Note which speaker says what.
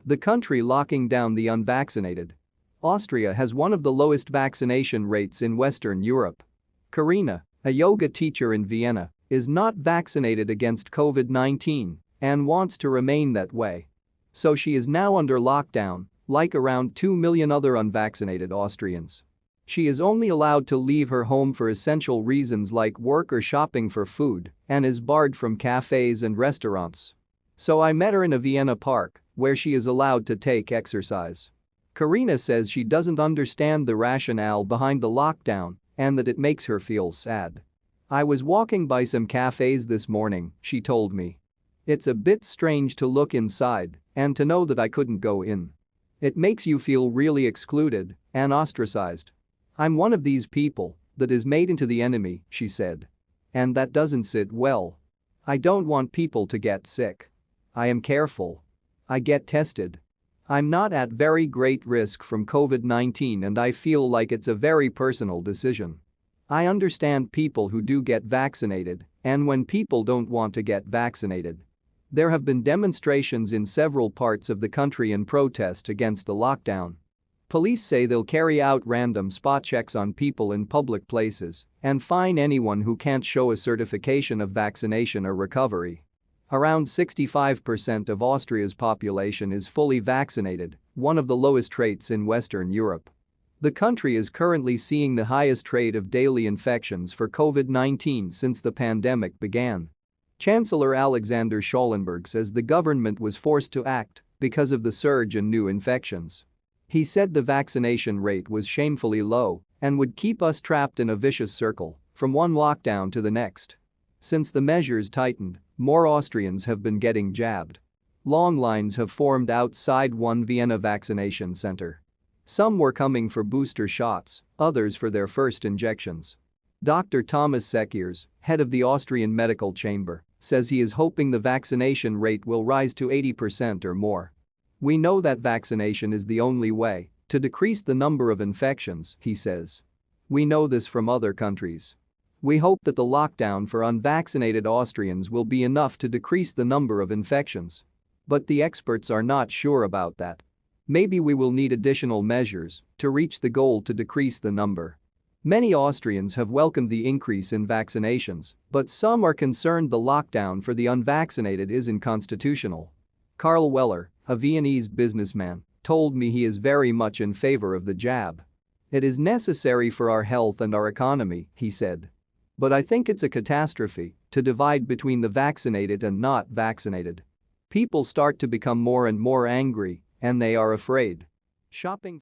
Speaker 1: The country locking down the unvaccinated. Austria has one of the lowest vaccination rates in Western Europe. Carina, a yoga teacher in Vienna, is not vaccinated against COVID-19 and wants to remain that way. So she is now under lockdown, like around 2 million other unvaccinated Austrians. She is only allowed to leave her home for essential reasons like work or shopping for food and is barred from cafés and restaurants. So I met her in a Vienna park where she is allowed to take exercise. Carina says she doesn't understand the rationale behind the lockdown and that it makes her feel sad. I was walking by some cafés this morning, she told me. It's a bit strange to look inside and to know that I couldn't go in. It makes you feel really excluded and ostracized. I'm one of these people that is made into the enemy, she said. And that doesn't sit well. I don't want people to get sick. I am careful. I get tested. I'm not at very great risk from COVID-19 and I feel like it's a very personal decision. I understand people who do get vaccinated and when people don't want to get vaccinated. There have been demonstrations in several parts of the country in protest against the lockdown. Police say they'll carry out random spot checks on people in public places and fine anyone who can't show a certification of vaccination or recovery. Around 65% of Austria's population is fully vaccinated, one of the lowest rates in Western Europe. The country is currently seeing the highest rate of daily infections for COVID-19 since the pandemic began. Chancellor Alexander Schallenberg says the government was forced to act because of the surge in new infections. He said the vaccination rate was shamefully low and would keep us trapped in a vicious circle from one lockdown to the next. Since the measures tightened, more Austrians have been getting jabbed. Long lines have formed outside one Vienna vaccination center. Some were coming for booster shots, others for their first injections. Dr. Thomas Sekiers, head of the Austrian Medical Chamber, says he is hoping the vaccination rate will rise to 80% or more. We know that vaccination is the only way to decrease the number of infections, he says. We know this from other countries. We hope that the lockdown for unvaccinated Austrians will be enough to decrease the number of infections. But the experts are not sure about that. Maybe we will need additional measures to reach the goal to decrease the number. Many Austrians have welcomed the increase in vaccinations, but some are concerned the lockdown for the unvaccinated is unconstitutional. Karl Weller, a Viennese businessman, told me he is very much in favor of the jab. It is necessary for our health and our economy, he said. But I think it's a catastrophe to divide between the vaccinated and not vaccinated. People start to become more and more angry, and they are afraid. Shopping